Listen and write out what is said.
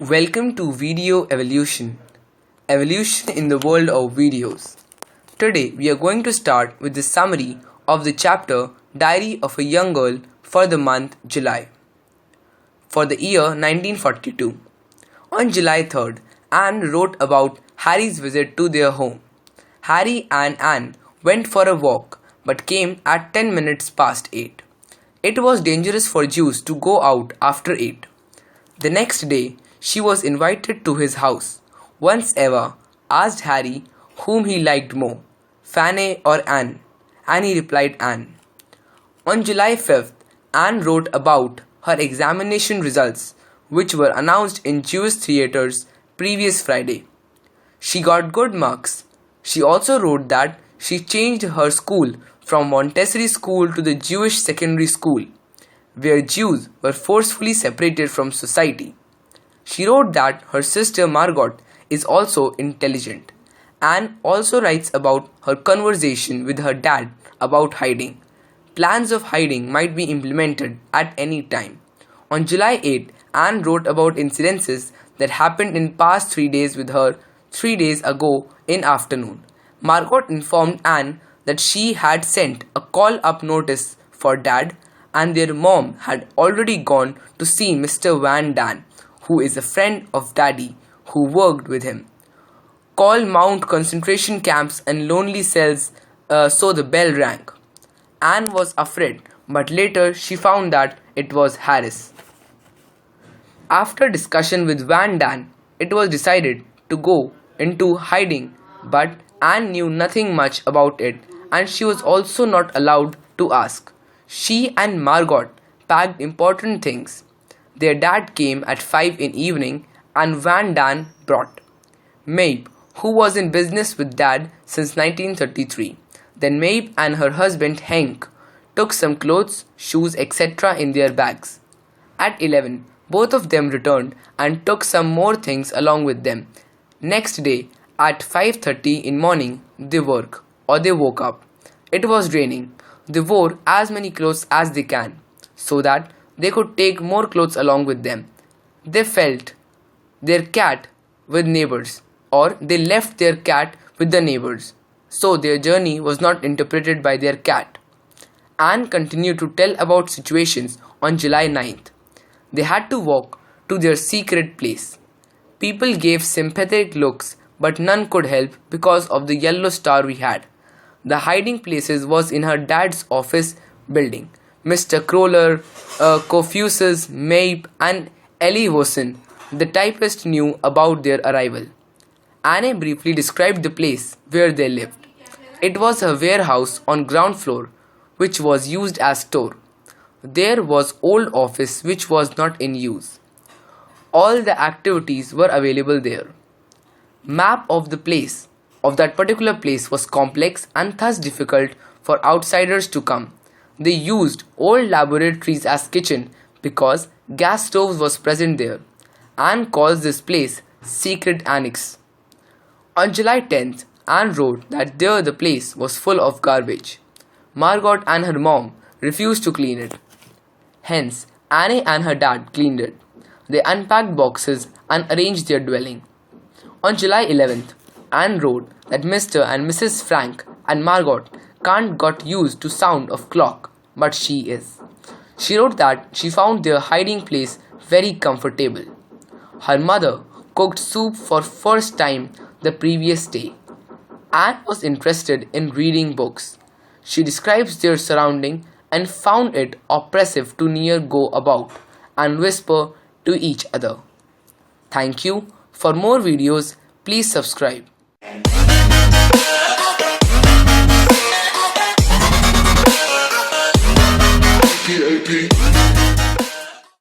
Welcome to Video Evolution. Evolution in the world of videos. Today we are going to start with the summary of the chapter Diary of a Young Girl for the month July. For the year 1942. On July 3rd, Anne wrote about Harry's visit to their home. Harry and Anne went for a walk but came at 10 minutes past 8. It was dangerous for Jews to go out after 8. The next day, she was invited to his house. Once Eva asked Harry whom he liked more, Fanny or Anne, and he replied Anne. On July 5th, Anne wrote about her examination results, which were announced in Jewish theaters previous Friday. She got good marks. She also wrote that she changed her school from Montessori school to the Jewish secondary school, where Jews were forcefully separated from society. She wrote that her sister Margot is also intelligent. Anne also writes about her conversation with her dad about hiding. Plans of hiding might be implemented at any time. On July 8, Anne wrote about incidences that happened in past 3 days with her 3 days ago in afternoon. Margot informed Anne that she had sent a call-up notice for dad and their mom had already gone to see Mr. Van Daan, who is a friend of Daddy who worked with him. Call Mount concentration camps and lonely cells, so the bell rang. Anne was afraid, but later she found that it was Harris. After discussion with Van Daan, it was decided to go into hiding, but Anne knew nothing much about it and she was also not allowed to ask. She and Margot packed important things. Their dad came at 5 in evening and Van Daan brought Maeve, who was in business with dad since 1933. Then Maeve and her husband Henk took some clothes, shoes, etc. in their bags. At 11, both of them returned and took some more things along with them. Next day, at 5:30 in morning, they woke up. It was raining. They wore as many clothes as they can, so that they could take more clothes along with them. They felt their cat with neighbors, or they left their cat with the neighbors, so their journey was not interrupted by their cat. Anne continued to tell about situations on July 9th. They had to walk to their secret place. People gave sympathetic looks, but none could help because of the yellow star we had. The hiding places was in her dad's office building. Mr. Crowler, Confucius, Maeve and Ellie Wilson, the typist, knew about their arrival. Anne briefly described the place where they lived. It was a warehouse on ground floor, which was used as store. There was old office which was not in use. All the activities were available there. Map of the place, of that particular place, was complex and thus difficult for outsiders to come. They used old laboratories as kitchen because gas stoves was present there. Anne calls this place Secret Annex. On July 10th, Anne wrote that there the place was full of garbage. Margot and her mom refused to clean it. Hence, Anne and her dad cleaned it. They unpacked boxes and arranged their dwelling. On July 11th, Anne wrote that Mr. and Mrs. Frank and Margot can't got used to sound of clock, but she is. She wrote that she found their hiding place very comfortable. Her mother cooked soup for first time the previous day. Anne was interested in reading books. She describes their surrounding and found it oppressive to near go about and whisper to each other. Thank you. For more videos, please subscribe. PAP.